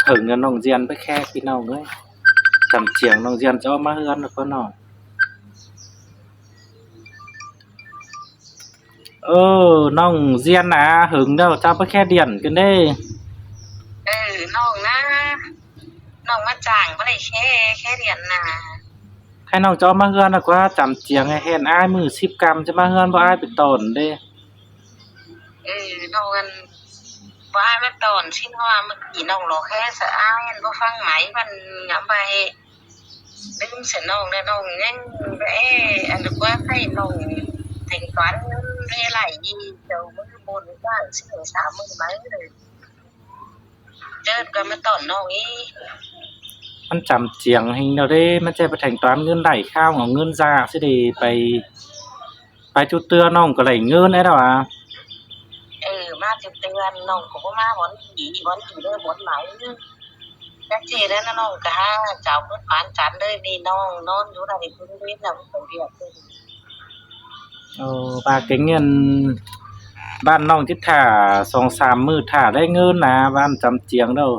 ถึงเงินน้องเรียนไปแค่พี่น้องเอ้ยจำเจียงน้องเรียนจะเอามาเฮือนแล้วก็น้องน้องเรียนน่ะหึงแล้วจะไปแค่เดือนกันเด้น้องนะน้องมาจ้างบ่ได้แค่เดือนน่ะให้น้องจะเอามาเฮือนน่ะกว่าจำเจียงให้เห็นอ้ายมื้อ10 กรัมจะมาเฮือนบ่อ้ายไปต้นเด้น้องอันบ่อ้ายมาตอนสิเพราะว่าเมื่อกี้น้องรอแค่สะอ้ายอันบ่ฟังไหมมันหยังไปลืมเสียน้องแล้วน้องยังอันนึกว่าให้น้องthanh toán với lại gì đầu mới buồn quá xin lỗi sao mới mấy rồi chơiก็มาตอนน้องอีมันจำเจียงให้เราได้มันจะไปแทงตอนเงินไหลข้าวของเงินจ่าสิได้ไปจุดเตือนน้องก็ไหลเงินได้ดอกอ่ะมาจุดเตือนน้องก็บ่มาบ่ดีเด้อบ่ไหลจักสิแล้วน้องก็หาเจ้าเพิ่นปานจันเลยนี่น้องนอนอยู่ได้เพิ่นเรียนแล้วเพิ่นเรียกบาเก่งเงินบ้านน้องจิตท่า 2-3 มื้อท่าได้เงินนะบ้านจำเจียงเด้อ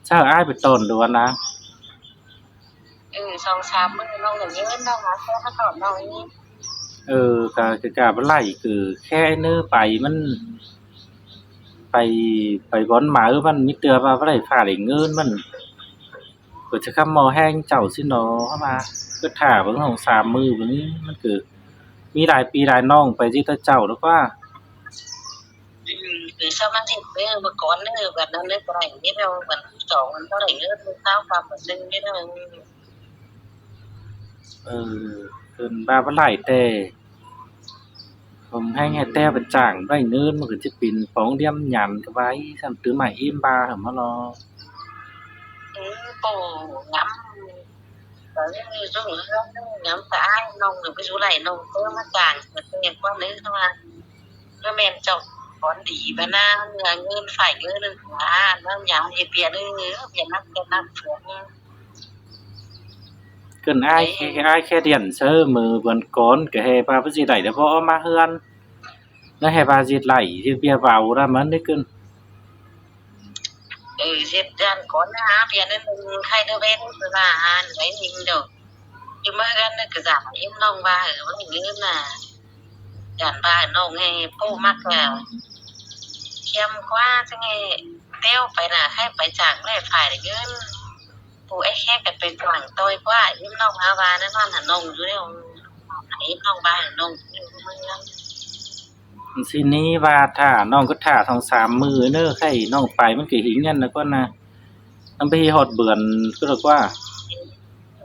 เช้าอ้ายไปต้นดวนนะ2-3มื้อน้องก็เงินน้องหาแค่มาตอนน้องอีก็บ่ไหลคือแค่เนื้อไปมันไปบ่อนหมามันมีเตือว่าบ่ได้ฟ้าได้เงินมันก็จะคำหมอแห้งเจ้าสิเนาะเข้ามาก็ท่าเบิ่งของ3 มื้อบัดนี้มันคือมีหลายปีหลายน้องไปที่เจ้าแล้วว่าคือสมาธิเมื่อก่อนแบบนั้นเลยบ่ได้เฮ็ดแล้วมันสองมันบ่ได้เงินเช้าความมันนึงนี่เด้อเพิ่นว่าบ่หลายแต่ผมให้แต่ไปจ้างได้เงินมันก็สิเป็นของเลี่ยมหยันก็ไว้ซ้ํตื้อใหม่อิ่มบาหั่นมาเนาะปู่ngắm rồi ngắm cả nông được cái số này nông có mắt vàng mà tiền qua lấy thôi mà nó men chọc con đỉ và na ngân phải ngân nó nhắm thì biển biển nắp xuống เกินอ้ายแค่เดียนเซอมือเบิ่นก้อนก็ให้ว่าเพิ่นสิได้บ่เอามาเฮือนแล้วให้ว่าสิไหลสิเปียเว้าละมันได้ขึ้นxếp dàn con á biển nên khai đứa bên là lấy mình được nhưng mà gần cái giảm im nông ba ở với mình là giảm ba ở nông nghe po mắc là xem qua chứ nghe teo phải là hay phải chẳng này phải để nhớ phụ ấy khác cái bên quảng tôi quá im nông ha ba nó là nông dưới đâu im nông ba ở nôngสินี้ว่าถ้าน้องก็ท่า2-3 มื้อเด้อไข่น้องไปมันก็หิงเงินแล้วก็นะนำไปฮอดเบือนก็ดอกว่า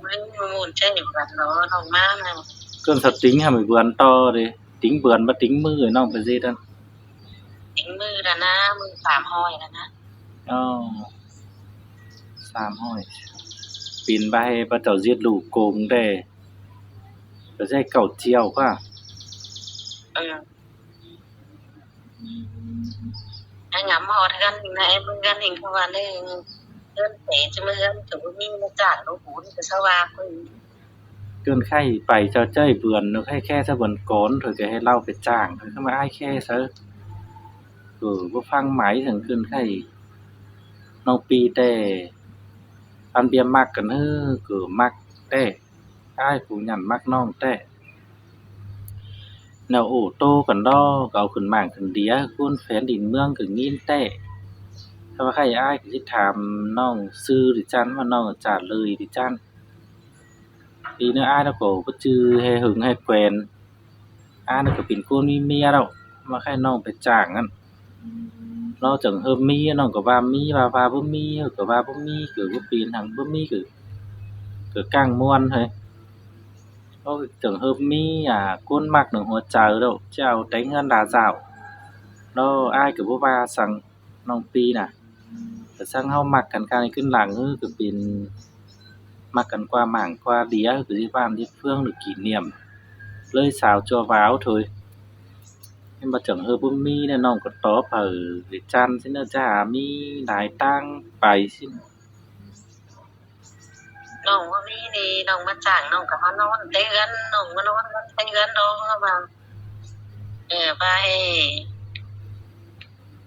มันมุนใช่บัดเนาะน้องมาน่ะเกินสติงให้มันเบือนต่อเด้ติงเบือนบ่ติงมือน้องไปสิซั่นติงมือน่ะนะมือ300น่ะนะ300ปีนไปบ่เจ้าเสียดลูกโกงได้ก็ใช้เก้าเจียวกว่าngắm họ thì gần là em gần hình không vào đây đơn thể cho mới gần kiểu như nó trả nó cuốn từ sau ba เกินไข้ไปเจ้าเจ้ยเบือนให้แค่ซะเบิ่นก้อนเถอะก็ให้เล่าไปจ้างเถอะมาอ้ายแค่ซะบ่ฟังไหมถึงเกินไข้น้องปีแต่อันเบียมักกันก็มักแต่อ้ายผู้หยันมักน้องแต่แนวโอ้โตกันดอกก็เอาขึ้นม่างขึ้นเดียคนแฟนดินเมืองก็งิ้นแต่ถ้าว่าใครอ้ายก็สิถามน้องชื่อดิจั่นว่าน้องจาดเลยดิจั่นปีนี้อ้ายแล้วก็บ่จื้อให้หึงให้แกว่นอ้ายน่ะก็เป็นคนมีเมียแล้วมาให้น้องไปจ้างงั้นเราจังมีน้องก็ว่ามีว่าบ่มีก็ว่าบ่มีก็บ่เป็นหั้นบ่มีก็ก้างม่วนเฮ้ยจังมีคนมักหนึ่งหัวใจแล้วเจ้าแต่เงินดาเจ้าแล้วอ้ายก็บ่ว่าสั่งน้องปีน่ะก็สั่งเฮามักกันการขึ้นหลังก็เป็นมักกันกว่าหม่างกว่าเดียคือที่บ้านที่เฟืองหรือกี่เนียมเลยสาวจัวว้าวเถยเห็นบ่จังบ่มีแน่น้องก็ตอบดิจันซิเนาะจ้ามีหลายตังไปซิน้องว่ามีนี่น้องมาจ้างน้องก็มานอนเต้กันน้องมานอนเต้กันน้องว่าไป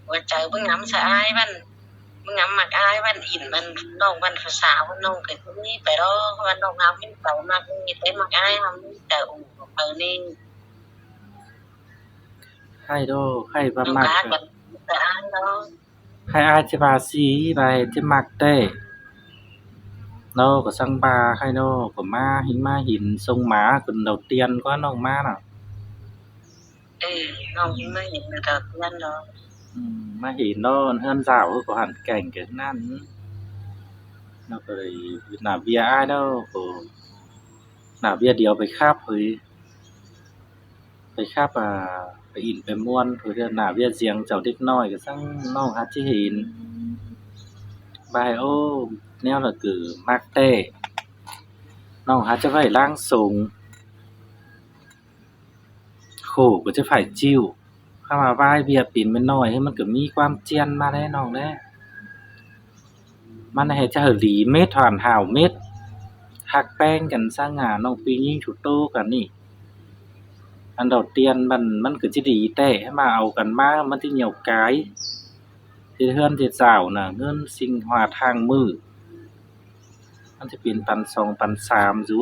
หัวใจเบิ่งงำสะอายมันเบิ่งงำมักอาย มันอินมันน้องมันภาษาว่าน้องก็นี่ไปดอกว่าน้องเฮามีเต่ามากนี่แต่มักอ้ายเฮามีแต่นี่ ให้โดให้บ่ น้อง มัก อ้าย ก็ ก็แต่อ้ายเนาะ ให้อายสิว่าสิว่าสิมักได้เนาะก็สั่งบาให้เนาะก็มาหิมาหินส่งหมาขึ้นดาวเตียนกว่าน้องมาน่ะ น้องไม่เห็นแต่เพื่อนเนาะ มาเห็นเนาะเฮือนสาวก็หันแกล้งกันนั่นเนาะก็เลยหน้าเบียอายเนาะก็หน้าเบียเดียวไปคาบเฮ้ยไปคาบไปอินไปม่วนเพิ่นหน้าเบียเสียงเจ้าเด็กน้อยก็สั่งน้องหัดสิเห็นบายโอ้แนวละคือมักแต้น้องหัดจะไว้ร่างทรงโคก็จะฝ่ายจิ้วเข้ามาบายเบียปิ่นแม่น้อยให้มันก็มีความเจียนมาแน่น้องแน่มันให้จะหลีเม็ดถอนห่าวเม็ดหักแป้งกันสร้างงานน้องปียิ่งฉุดโตกันนี่อันดอกเตียนมันก็สิดีแต่ให้มาเอากันมามันสิเหนียวกายที่เฮือนที่สาวน่ะเงินสิ่งหาทางมือมันจะเป็นปัน2ปัน3อยู่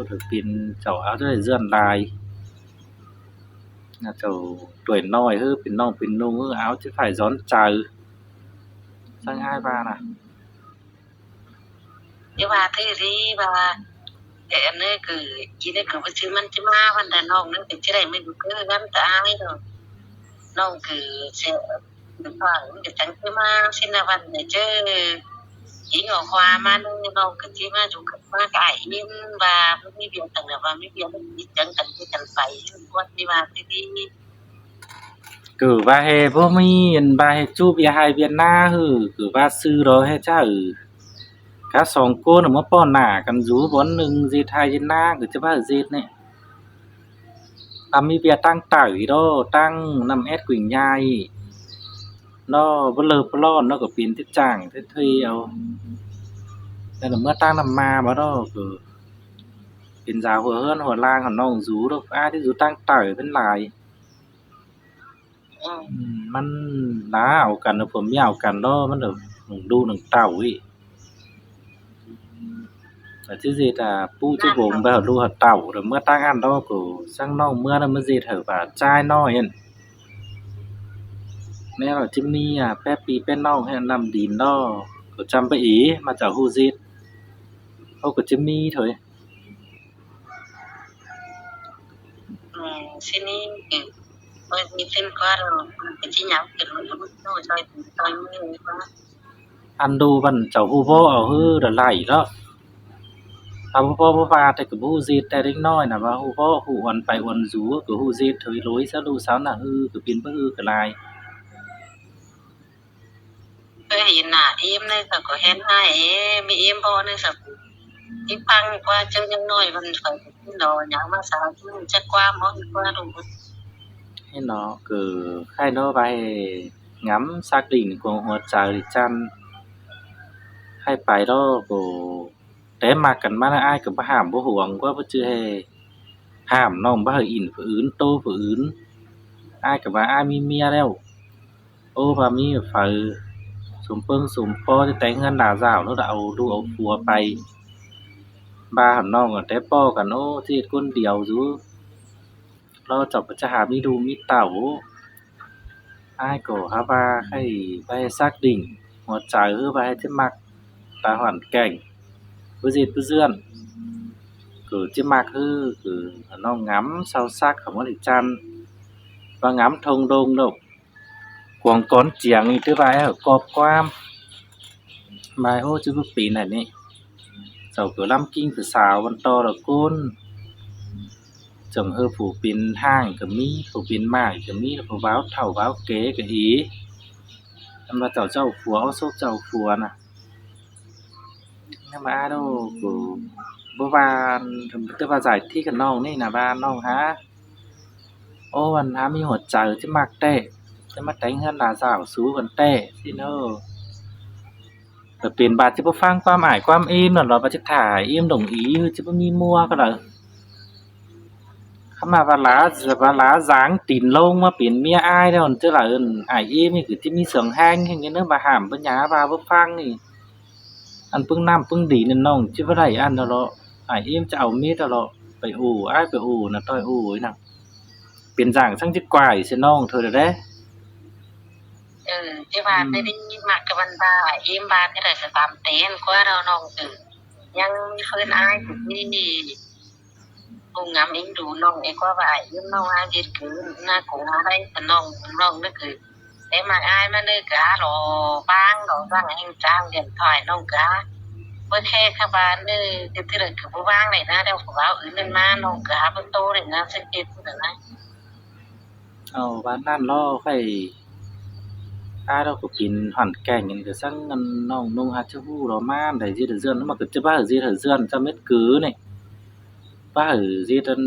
ถ้าเป็นเจ้าเอาได้เรื่อนลายนะเจ้าตัวน้อยเป็นน้องเป็นนุ่งเอาสิphải gión chào sang ai baน่ะ nhưng mà thế thì mà em ấy cứ chỉ đấy cứ chứ mình chứ mà vấn đềน้องนึงเป็นที่ใดไม่รู้คือกันแต่อ้ายเนาะน้องคือsẽ đượcฟังจะจังคือมาสินะวันเนี่ยเจออีหงอความานึงน้องก็สิมาอยู่กับมาไก่ยินว่าบ่มีเบียตั้งแต่ว่ามีเบียมันสิจังกันคือกันไปกว่าที่ว่าที่นี่ cứ ba hè vô mi ba hè chu bia hai việt na cứ ba sư đó hè cha cá song cô nó mới po nảกันrú bón nưng dệt hai việt na cứ cho ba dệt này mi bia tăng tẩy đó tăng 5S quỳnh nhai nó bơ lơ bơ lon nó có pin tiết chàng thế thuê ao nên là mới tăng năm ma mà đó cứ pin giáo vừa hơnหัวล่างของน้องrú đó aiที่รú tăng tẩyเป็นหลาย มันน้าเอากันนะผมไม่เอากันเนาะมันแบบดูหนังเต่าอีแต่ที่สิtaปูchứ bụng bao lu hạt tàu rồi mới tăng ăn đó của sang nong mưa nó mới gì thở và chai no hen nè là chim mi pe pi pe nong hay nằm đìn đó của chămไปý mà chả hu gì ô của chim mi thôi xin đi tôi đi xin qua rồi cái chi nhánh cái nó tôi mới qua ăn đồ vẫn chả hu vô ở hư là lại đó à vô và thì cái hu gìแต่เด็กน้อยน่ะว่าhu vô huอันไปอันจูcái hu gì thôi lối sao lu saoน่ะhư cái biến bất hư cái lại tôi hiện là em này phải có hen hai em bị em bo này sập đi phăng qua chân nhân nói vẫn phải đồ nhá mà sao chứ chắc qua món qua đủให้nó cứ khai nó bài ngắm xác định củaหัวใจจันให้ไปแล้วก็แต่มักกันมาอ้ายก็บ่ห้ามบ่ห่วงว่าบ่จือให้ห้ามน้องบ่ให้อินผู้อื่นโตผู้อื่นอ้ายก็ว่าอ้ายมีเมียแล้วโอ้ว่ามีไฟสมเปิงสมปอที่แต่งงานดาสาวแล้วเอาลูกเอาผัวไปบ้าหันน้องก็แต่ป้อกันโอ้สิเฮ็ดคนเดียวอยู่เราจะจะหามีดูมีเต่าอ้ายก็หาว่าให้ไปxác địnhหัวใจไปให้ที่มักตาhoàn cảnh với dệt với dươn cứ chiếc mạc cứ nó ngắm sâu sắc không có để chăn và ngắm thông đông đâu quảng con chiang thì thứ bài ở cọp quam bài ô chứ bức pin này nè dầu cửa lâm kinh cửa xào vẫn to là côn chồng hơ phủ pin hang cửa mi phủ pin mải cửa mi là phủ báo thầu báo kế cái ý em là cháu cháu phùa số cháu phùa nè nhưng mà ai đâu của bố ba tôi ba giải thíchกับน้องนี่นะบ้านน้องฮะโอ้วันฮะมีหัวใจที่มักเตะจะมาแต่งเฮือนหลานสาวสู้กันเตะสิเนาะแต่เป็นบาดจะบ่ฟังความหมายความอิ่มนั่นเราบ่จะถ่ายอิ่มđồng ýจะบ่มีมัวก็ได้คำว่าลาgiángตีนลงมาเป็นเมียอ้ายแล้วจะล่ะเอิ้นอ้ายอิ่มนี่คือที่มีเสียงแฮงอย่างเงี้ยเนาะบ่ห้ามบ่หยาว่าบ่ฟังนี่ อันปึ้งน้ำปึ้งดีนั่นน้องจิบ่ได้อันดอกเลาะอ้ายเอ็มจะเอามีดดอกเลาะไปโอ้อ้ายไปโอ้น่ะต้อยโอ้ยน่ะเป็นจั่งซังจิกว่าอีซิน้องเถิดเด้ที่ว่าได้มักกับมันบ่าเอ็มบ้านก็ได้ก็ตามเต็นกว่าเราน้องยังมีเพิ่นอายที่ผู้งามเองดูน้องเองก็ว่าเอ็มน้องอายดีคือหน้าของอะไรแต่น้องนึกคือแต่มักอายมานึกะรอบางดอกบางแห่งจ้างเดือนถอยน้องกะบ่แค่ค่ะบ้านที่เลยคือบ่ว่างเลยนะเดี๋ยวของเราอื่นนั่นมาน้องกะเพิ่นโตเลยนะสังเกตพุ่นน่ะนะ เอาบ้านนั้นเลาะค่อยอ้ายเราก็กินฮ้อนแกงกันก็ซังอันน้องนุ่งฮัดจะฮู้เรามาได้สิเดือนมันก็จะบ้าสิเดือนจะเม็ดกือนี่บ้าสิอัน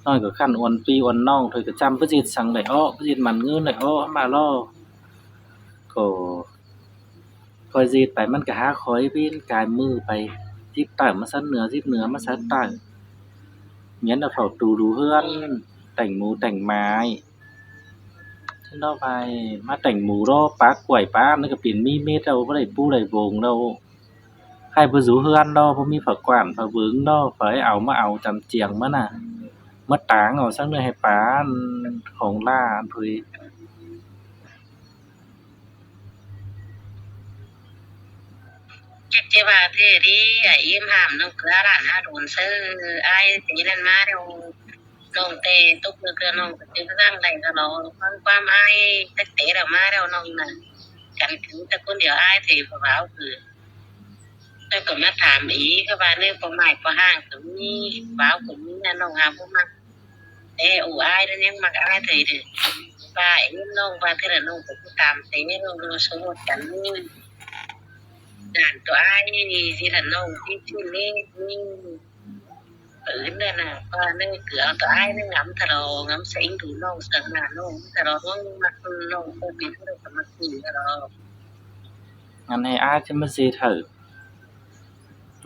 น้อยก็คันอ้วนปีอ้วนน้องเถยก็จำบ่สิสังได้อ้อบ่สิมันเงินได้อ้อมาเลาะก็ค่อยสิไปมันก็หาข้อยปีนกายมือไปทิศใต้มาซันเหนือทิศเหนือมาซันใต้เหมียนเอาเข้าตูดูเฮือนแต่งหมูแต่งไม้ฉันเอาไปมาแต่งหมูรอปลากล้วยปลานั่นก็เป็นมีเม็ดเอาบ่ได้ปูได้โบงแล้วใครบ่อยู่เฮือนดอกบ่มีผักกว้านผักเบิงดอกไปเอามาเอาจำเจียงมาน่ะมาตางเอาซักหน่อยให้ปลาอันของล่าอันพุยChắc bà thế đi im hàm nó cứ bạn ha đồn sơ ai tí lên má đâu nông tê túc được cái nông cái răng này nó quan quan ai tất tế là má đâu nông nè cảnh cứ ta con điều ai thì phải báo cứ tôi cũng đã thảm ý các bạn nên có mày có hàng cũng như báo cũng như là nông hàm cũng mặc ê ủ ai đó nhưng mặc ai thì và im nông và thế là nông cũng tạm tế nông nó số một cảnh như đàn tụi ai gì là nôngที่ที่นี่นี่นั่นน่ะก็นั่นคือเอาตัวไอ้นั่นงำทะเลงำเสียงดูน้องเสียงหน้าน้องทะเลน้องมักน้องก็เป็นเรื่องสมัครที่ทะเล งั้นให้อ้ายจะมาสิเถิด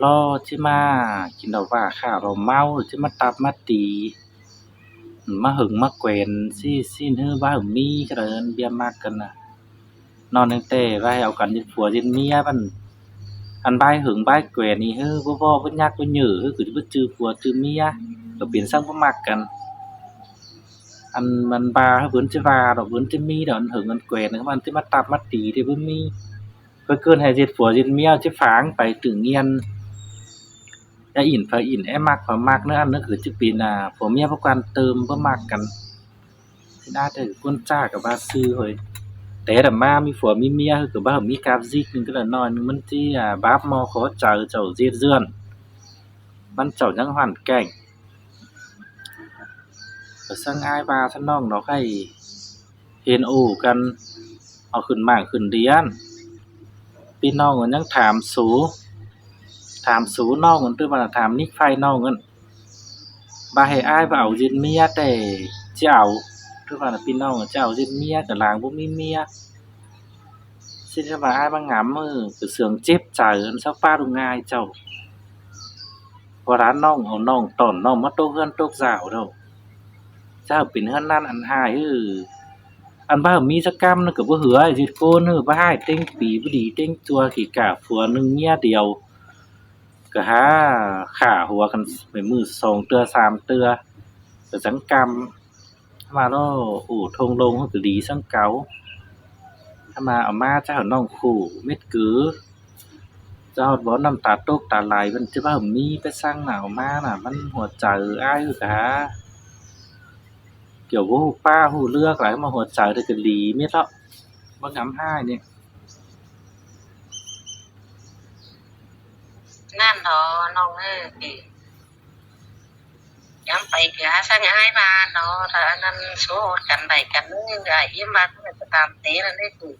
รอจิมากินดอกว่าข้าวเราเมาจิมาตับมาตีมาหึงมาแกว่นสิฮื้อว่าหึงมีก็เดินเบียมากกันน่ะนอนตั้งแต่ว่าให้เอากันยึดผัวยึดเมียมันอันบายหึงบายแกว่นนี่ฮื้อบ่บ่ยักบ่หยือฮื้อคือบ่จือผัวจือเมียก็เป็นซังบ่มักกันอันมันบาเพิ่นสิว่าดอกเพิ่นสิมีดอกอันหึงอันแกว่นมันสิมาตับมาตีที่บ่มีเพิ่นเกินให้ยึดผัวยึดเมียสิฝางไปถึงเงียนอย่าอินพะอินแอ้มักพะมักเนื้ออันนั้นคือสิเป็นผัวเมียบ่กันเติมบ่มักกันสิได้แต่คนจ้าก็ว่าซื่อเฮ้ยแต่ถ้ามามีผัวมีเมียคือก็บ่มีกราฟซิกนึงก็ละน้อยนึงมันสิบาปหม้อขอเจ้าเจ้าเจียดเรือนมันเจ้ายังหันแกล้งก็ซังอายว่าซังน้องดอกให้เห็นโอ้กันเอาขึ้นมากขึ้นเรียนพี่น้องก็ยังถามสูน้องกันหรือว่าถามนิกไฟน้องกันบ่าให้อ้ายบ่เอายึดเมียแต่สิเอาหรือว่าพี่น้องจะเอายึดเมียก็ลางบ่มีเมียสิจะว่าอ้ายมางำก็เสื่องเจ็บใจอันซะฟ้าดูง่ายเจ้าว่าร้านน้องเอาน้องต้อนน้องมาโตะเฮือนโตะสาวดอกเจ้าเป็นเฮือนนั้นอันหายอันบ่มีสักกรรมนั่นก็บ่เหือสิโกนบ่หายเต็งปีบ่ดีเต็งตัวขี้กาผัวหนึ่งเมียเดียวก็หาฆ่าหัวกันไปมื้อ2เทื่อ3เทื่อก็สังกรรมมาแล้วโอ้ทงลงมันก็ดีซังเก่าถ้ามาเอามาเจ้าน้องคู่เม็ดกือเจ้าบ่น้ำตาตกตาไหลมันสิว่ามีไปสั่งน่ะเอามาน่ะมันหัวใจอ้ายคือหาเกี่ยวบ่ฮู้ป้าฮู้เลือกหลายมาหัวใจได้ก็ดีเม็ดเนาะบ่งำหายนี่ นั่นเนาะน้องคือย้ำไปคือหาสังอ้ายบ้านเนาะถ้าอันนั้นสู้กันได้กันก็ยิ้มมาก็ตามเตะนั่นนี่คือ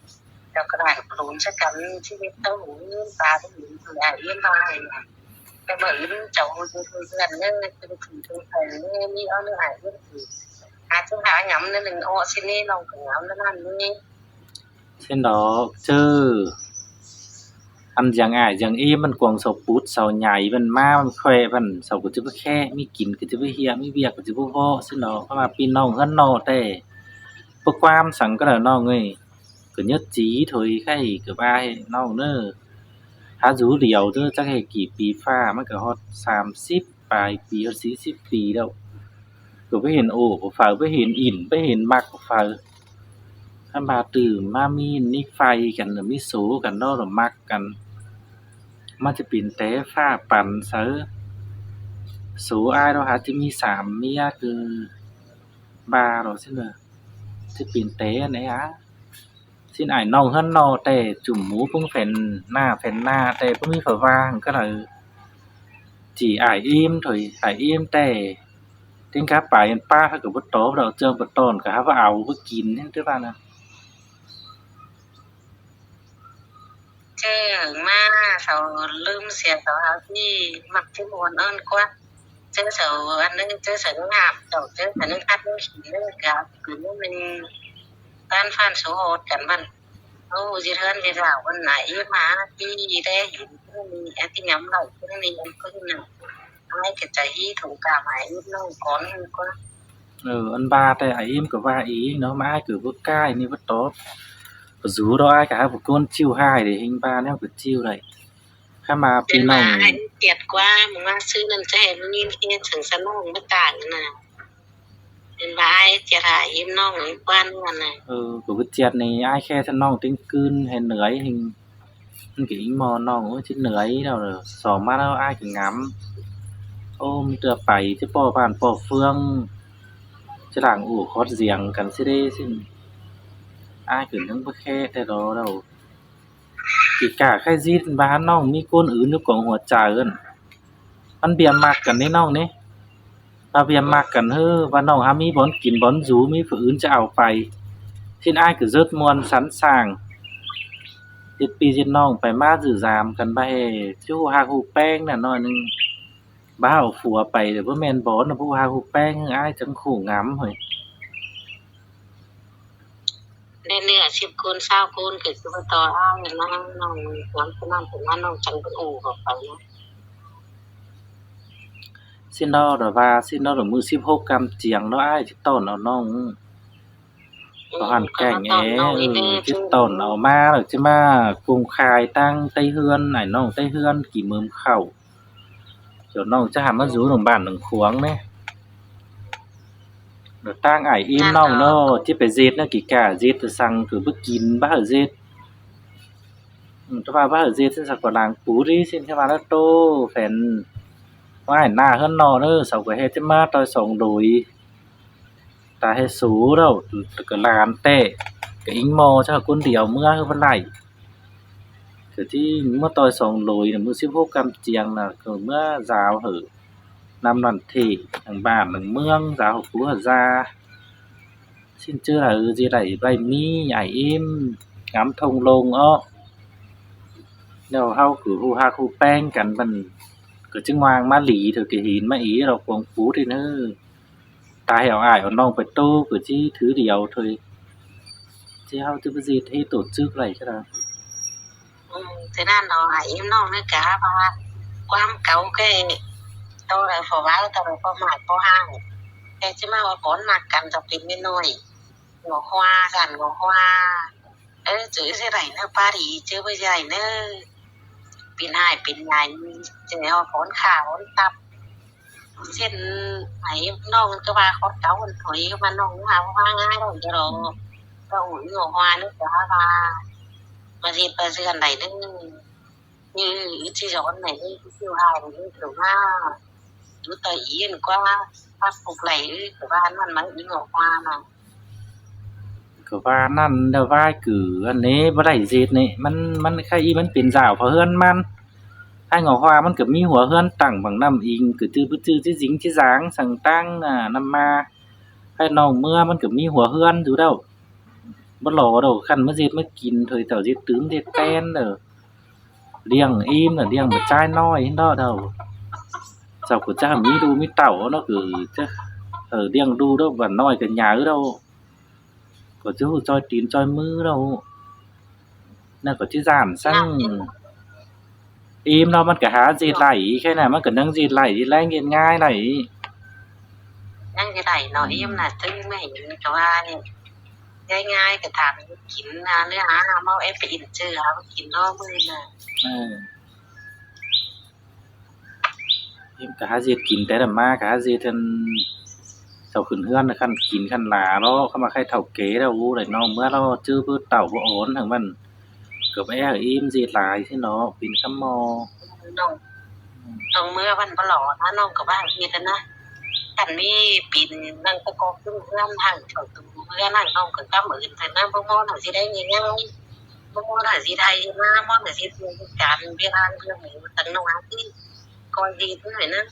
เจ้ากระดาษปลูนสักกันชีวิตต้องหูตาต้องหูคือยิ้มมาแต่เหมือนเจ้าคือเพื่อนเนี่ยคือคือใครเนี่ยมีเอาเนื้อหายก็คืออาจจะหาหยำนั่นหนึ่งโอ้สินี่น้องก็หยำนั่นนี่ เช่นดอกเจ้ออันอย่างอ้ายอย่างมันกวางเสาปุดเสาใหญ่มันมามันแควมันเสาก็สิบ่แค่มีกินก็สิบ่เหียมีเวียกก็สิบ่พอซี้เนาะเพราะว่าพี่น้องเฮือนน้อแต่บ่ความสังก็แล้วน้องเอ้ยก็ยึดจีthôi ไข่ก็ว่าให้น้องเด้อ หาอยู่เดียวเด้อจักให้กี่ปีฟ้ามันก็ฮอด30ปลายปีฮอด40ปีแล้วก็ไปเห็นโอ้บ่ฟ้าไปเห็นอินไปเห็นมักบ่ฟ้าคันว่าตื่นมามีไฟกันน่ะมีโสกันเนาะแล้วมักกันมันจะเป็นแต่ฟ้าปั่นเซ้อโสอ้ายเราหาจะมี3เมียคือบาเราซิเนาะสิเป็นแต่อันไหนอะxin ải nong hơn no tè chủng mũ cũng phèn na tè cũngมีฝาว่างก็เลยchỉ ải im tè tiếng cá bài paถ้าเกิดว่าโตเราเจอบ่ต้นก็หาว่าเอาบ่กินนี่คือว่านะ เจ้มาเขาลืมเสียเขาที่มักที่มวนเอิ้นกว่าเจ้าเสาอันนึงเจ้าเสางามเจ้าเจ้าอันนึงอัดนึงขี้เลยกับคือมันต้านฟันสู้โหดกันมันโอ้สิเทือนสิสาววันไหนมาที่ได้เห็นมีอันที่ย้ำเราเพิ่งนี้อันเพิ่งน่ะให้กระจายถูกกาหมายน้องก้อนก็anh ba tè ải imก็ว่าอีเนาะมาai cứบ่กล้านี่บ่ตอบบ่สู้ดอกอ้ายก็หาบ่คนชิวหายเด้หิงบ้านแนวก็ชิวได้ถ้ามา เป็ พี่ น น้อ ว่าง ไอ้เกลียดกว่ามึงว่าซื้อนั่นจะให้มันยินเฮ็ดถึงสนองบ่ต่างน่ะเป็นว่าไอ้จะหายิ้มน้องอีกบ้านนั่นน่ะก็บ่เจียดนี่อ้ายแค่ถ้าน้องติ้งคืนให้เหนื่อยหิงมันก็อิงมอน้องโอ้ยสิเหนื่อยแล้วสอบมาแล้วอ้ายก็หงำโอ้มีแต่ไปสิป้อบ้านป้อเฟืองสิล้างอู่คอดเสียงกันสิเด้ซิอ้ายก็ยังบ่แค่แต่รอแล้วสิกล้าใครสิบ้านน้องมีคนอื่นอยู่กองหัวใจเอิ้นมันเบียมักกันนี่น้องนี่ถ้าเบียมักกันเฮ้อว่าน้องหามีบ่อนกินบ่อนอยู่มีผู้อื่นจะเอาไปสิอ้ายก็รึดม่วนสรรสร้างเฮ็ดพี่เฮ็ดน้องไปมาซื่อสามกันไปสิฮู้ฮักฮู้แป้งน่ะน้อยหนึ่งบ่าเอาผัวไปแต่บ่แม่นบ่น่ะผู้ฮักฮู้แป้งอ้ายจังคู่งำเฮ้ยได้เนื้อ10คน20คนก็สิบ่ต่อเอาอย่างนั้นน้องน้ำคนนั้นเป็นว่าน้องจังเป็นอู่เข้าไปนะสิเนาะดอกว่าสิเนาะดอกมื้อ16กำเจียงเนาะอ้ายสิต้อนเอาน้องบ่หันแกล้งแหสิต้อนเอามาแล้วสิมากุมคายตั้งใต้เรือนให้น้องใต้เรือนกี่มื้อเข้าเดี๋ยวน้องจะหามาอยู่หนองบ้านหนองขวางแหน่เดี๋ยวตั้งอ้ายอิ่มน้องเนาะสิไปเฮ็ดแนวกี่กล้าเฮ็ดจะสั่งคือบ่กินบ่เฮ็ดแต่ว่าบ่เฮ็ดสิสักกว่าลางปูดิสิแค่ว่าแล้วโตแฟนว่าให้หน้าเฮือนน้อเด้อเสาก็เฮ็ดจะมาต่อยสองโดยตาเฮ็ดสูแล้วก็หลานแต้ก็อิงมอเจ้าคนเดียวเมื่อคือบ่ได้ก็ที่เมื่อต่อยสองโดยน่ะมื้อ16กำเจียงน่ะก็เมื่อสาวเหอะนำนั่นเททางบ้านทางเมืองสาวผัวซาสิ้นเจือสิได้ใบมีอ้ายอิ่มงำทงลงอ้อแล้วเฮาคือฮู้ฮักฮู้แป้งกันบัดนี้ก็จึงวางมาหลีเถอะก็เห็นมาอีเราควงปูที่เน้อตายเอาอ้ายเอาน้องไปโตก็สิถือเดียวเถอะสิเฮาสิไปสิเฮ็ดตัวจึกไรก็ได้thế nên nó hãy nó mới cả và quan cấu cái tôi là phổ báo tôi là phổ mại phổ hàng cái chứ mà bốn mặt cần dọc tìm bên nồi ngõ hoa gần ngõ hoa ấy chữ sẽ đẩy nó ba đi chứ bây giờ nó pin hai pin này chỉ họ bốn khả bốn tập xin hãy nó cái ba khó cháu mình hỏi mà nó cũng hoa hoa ngay rồi cho rồi cái ủi ngõ hoa nữa cả và mà dịp bây giờ này nó như chỉ gió này như siêu hài như kiểu na chú tây yên qua phát phục này của baมันมันnhững ngõ hoa mà ก็ว่านั่นแล้วว่าคืออันนี้บ่ได้เฮ็ดนี่มันใครอีมันเป็นสาวเพราะเฮือนมันถ้างอฮวามันก็มีหัวเฮือนตั้งบังน้ำอิงคือจื้อบ่จื้อสิสิงสิสางสั่งตั้งนำมาให้น้องเมื่อมันก็มีหัวเฮือนอยู่แล้วบ่หลอดอกคันมาเฮ็ดมากินเถยเจ้าสิตื่มเฮ็ดแป้นเด้อเลี้ยงอิ่มน่ะเลี้ยงบักจ่ายน้อยเนาะเด้อเจ้าก็จะมีลูกมีเต้าเนาะคือจะเลี้ยงดูเด้อบัดน้อยก็หยังเด้อก็chứ choi tín choi mư đâu nên có chứ giảm sang im nóมันก็หาจีไหลแค่นั้นมันก็นั่งจีไหลที่แรงเย็นง่ายไหล นั่งจะไหลน้อยอิ่มน่ะซึ่งไม่เห็นก็ว่าเนี่ยง่ายๆก็ถามกินเนื้อหาเมาเอฟไปอินเจอเอากินนอกมือน่ะ im cả hai dệt kín té là ma cả hai dệt thân sau khẩn hươn là khăn kín khăn lá đó không mà khai thầu kế đâu u lại nó มื่อเราchưa bước tàu bộ ổn thằng mình cứ bé im dệt lại thế nó pin cắm mò น้องน้องเมื่อวันบ่หล่อนะน้องก็ว่าเฮ็ดนะคันมีปีนนั่งประกอบขึ้นเพื่อนทางเข้าตูเพื่อนนั่งน้องก็กำอื่นแต่นั้นบ่มอน่ะสิได้ง่ายๆบ่มอน่ะสิไทยมามอน่ะสิการเวลาเรื่องนี้ตั้งน้องที่คอยดีด้วยนะ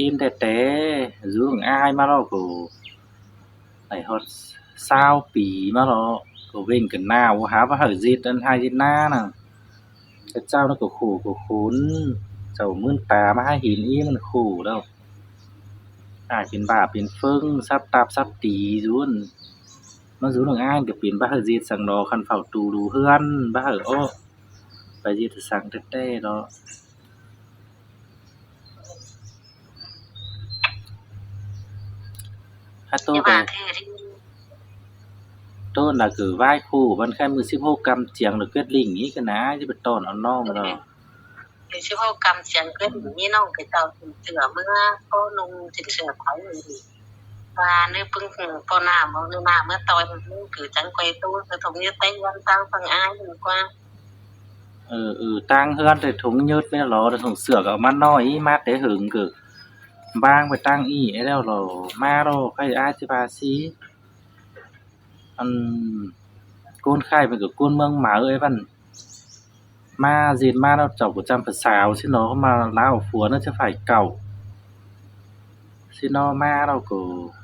im té té dưới thằng ai mà nó của này hot sao pì mà nó của bên cái nào há và hở dệt anh hai dệt na nè cái sao nó của khốn dầu mươn tà mà hai hình imมันkhổ đâuเป็นบาเป็นเฟิงซับตับซับตีซุนมาซุนของอ้ายก็เป็นบ่าจีสังดอคันเฝ้าตูดูเฮือนบ่าโอ้ไปจีสังแท้ๆเนาะถ้าโต nhưng ก็ mà thế thì โตน่ะคือไหว้ครูวันแค่มื้อ16กำเจียงหรือเกิดลิงนี้ก็นะสิไปต้อนเอาน้องเนาะ thì chứ không cầm tiền quyết như nó cái tàu sửa mưa có nung chỉnh sửa phải gì và nếu bưng có nào mà nếu nào mới tỏi cứ chẳng quay tôi rồi thống nhất tay quan tăng phần ai vừa qua ตั้งเฮือนใส่ถุงยึดไว้แล้วแต่ถุงเสือกเอามาน้อยมาแต่หึงคือบ้างไปตั้งอีไอ้แล้วเหรอมาแล้วใครอ้ายสิว่าสิอันโกนไข่มันก็โกนเมืองหมาเอ้ยมันมาdệt ma nó chọc của trăm phần xào chứ nó mà lá ở phúa nó sẽ phải cẩu chứ nó ma đâu có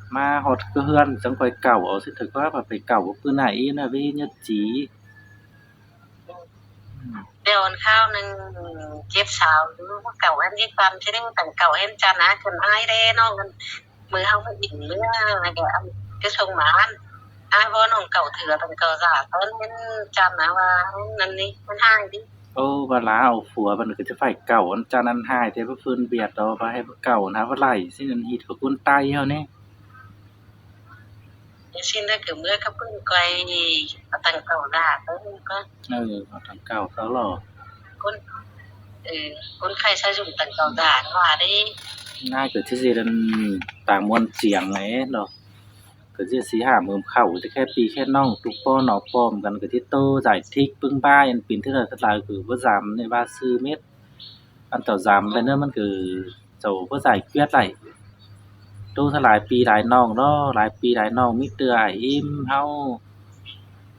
ma hột cơ hươn chẳng phải cẩu ở sẽ thực quá mà phải cẩu bữa này là với nhất trí đều ăn khao nên chép xào nó cầu em đi quan chứ nên tặng cầu em cha ná cần ai đây nó mưa không có đỉnh nữa là cái sông mà ăn ai vô nó cầu thừa tặng cầu giả tới nên cha ná và nên đi nên hai đi ô và lá ở phúaมันก็จะphải cẩu ăn chan ăn hai thế với phương Việt đó và hay cẩu nó với lại xin ăn hít của quân tay hơn nè xinได้คือเมื่อเขาเพิ่งไกลตั้งเก่าด่าเขาก็ เอาทางเก่าเขาหรอ คนคนใครใช้dùngตั้งเก่าด่าว่าได้ ง่ายเกิดที่สิดันต่างมวลเสียงไหนเนาะเกิดที่สีหามือเข้าจะแค่ปีแค่น้องตุกป้อหนอป้อมกันเกิดที่โตgiải thích ปึ้งบ้ายันปีนที่เราทลายคือบ่giảmในว่าซื้อเม็ดอันต่อgiảmไปเนอะมันคือเจ้าบ่giải quyết lại โตทลายปีหลายน้องเนาะหลายปีหลายน้องมีเตื้ออ้ายอิ่มเฮา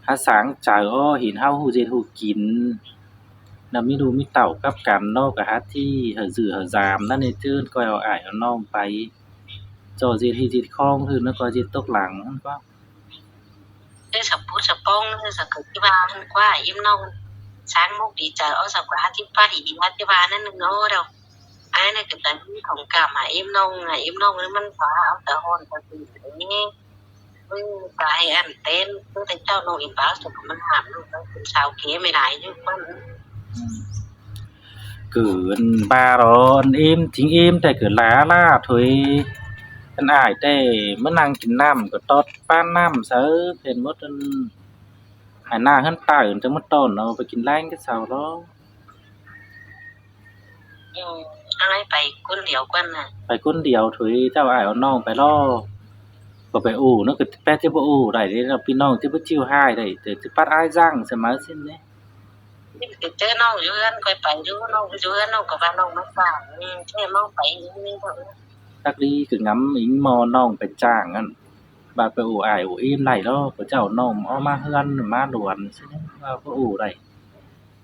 หาสางจ่ายอ้อเห็นเฮาฮู้เฮ็ดฮู้กินนำมีลูกมีเต้ากับกันเนาะก็หาที่หาซื้อหาสามนั่นนี่จื้นก็เอาอ้ายเอาน้องไปเจ้าสิเฮ็ดคองคือมันก็สิตกหลังมันก็ cái sập bút sập bông nó sập cực cái ba hôm qua im nông sáng mốc đi chờ ở sập quả thì ba thì ba cái ba nó đâu ai này cái tấn thông cảm mà im nông nó mình phá ở tờ hồn tờ gì nghe với bài ăn tên tôi thấy cháu nó im báo sập mình làm luôn đó sao kia mày lại chứ con cứ ăn ba đó ăn im chính imแต่คือล้าล่าถอยอันอ้ายแต่มานั่งกินน้ำก็ตอดปานน้ำเซ้อเห็นหมดอันหายหน้าหันตาอื่นจังมาต้อนเอาไปกินแลงกับเช้าดอก ai phải quân liều quân à ไปคนเดียวถอยเจ้าอ้ายเอาน้องไปล่อก็ไปอู้เนาะก็แป๊ดสิบ่อู้ได้เด้เนาะพี่น้องสิบ่จิ้วหายได้แต่สิปัดอ้ายจังเสมอสิ้นเด้ cái chơi nó dưới ăn coi phải dưới nó có vào nó phải chơi nó phải như thôi จักดีคืองำอิงมอน้องไปจ้างอันบาดไปอู้อ้ายอู้อิ่มได้ดอกก็เจ้าน้องเอามาเฮือนมาด่วนซิว่าบ่อู้ได้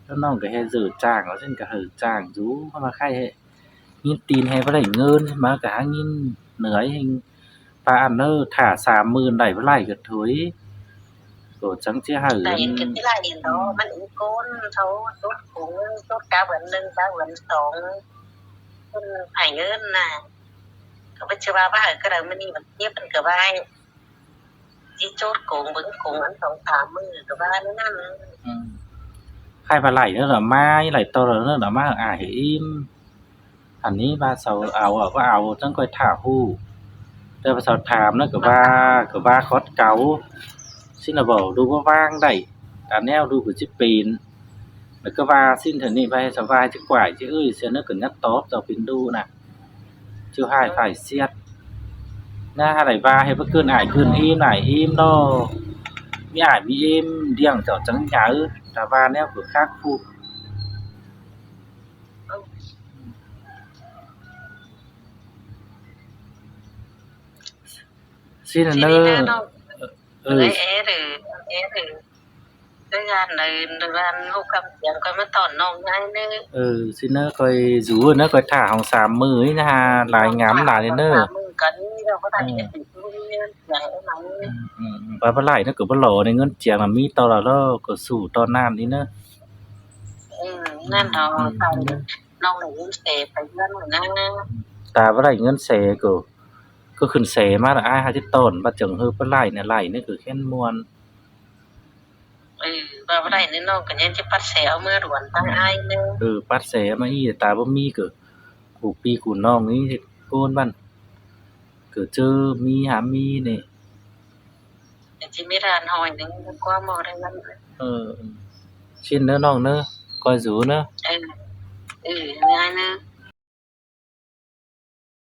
แล้วน้องก็เฮ็ดซื้อจ้างเอาซิก็เฮ็ดจ้างอยู่เพราะว่าใครเฮ็ดยิงตีนให้บ่ได้เงินมาก็หายิงเหนื่อยให้ปานเด้อถ้า 30,000 ได้บ่ไหลก็ถอยก็จังสิหา tại cái lại điện đó mình cũng côn thấu tốt cũng tốt cá vẫn lưng cá vẫn sống phải ngân nè có biết chưa ba ba ở cái đầu mình đi mình tiếp mình cả ba chỉ chốt cùng vẫn cùng ăn sống thả mưa cả ba nữa nè ใครว่าไหลเด้อล่ะมาไหลต่อเด้อล่ะมาอ้ายให้อิ่มอันนี้ว่าเซาเอาก็เอาจังค่อยท่าฮู้แต่ว่าเซาถามนั่นก็ว่าคอดเก่าซิน่ะบ่ดูบ่วางได้ตามแนวดูคือสิปีนแล้วก็ว่าสิ้นเท่านี้ไปสบายจักกว่าจิเอ้ยเสียนึกก็ยัดตอบเจ้าเป็นดูน่ะ chưa hai phải xiết na hai lại ba hay bất cơn ải cơn im ải im đó mi ải mi im điang chảo trắng nhá ư là ba neo của khác phụ xin là Chị đi nơ ra đâu ừ rồi cái gan này gan hô cầm chẳng coi mới tòn nông ngay nữa ừ xin nơ coi rú nơ coi thả hồng xàm mưa ấy ha lại ngắm lại nơ cắn đâu có ừ. thành cái gì chẳng nóng Và với lại nó cứ bắt lỗ này ngân chèng là mi to là nó có sủ to nam đi nữa nên đó thành nông này cũng sẽ phải dân rồi nè ta với lại ngân xẻ cứ khẩn xẻ mà là ai hai cái tổn và chẳng hư với lại nó cứ khen muôn và với lại nên nó cả nhân chỉ bắt xẻo mưa đuổi tăng ai nữa bắt xẻ mà y ta bơ mi cứ củ pi củ nong ấy thì côn ban cứ chơ mi há mi này chỉ biết là hỏi đến qua mò đây lắm trên nữa nong nữa coi rú nữa ai nữa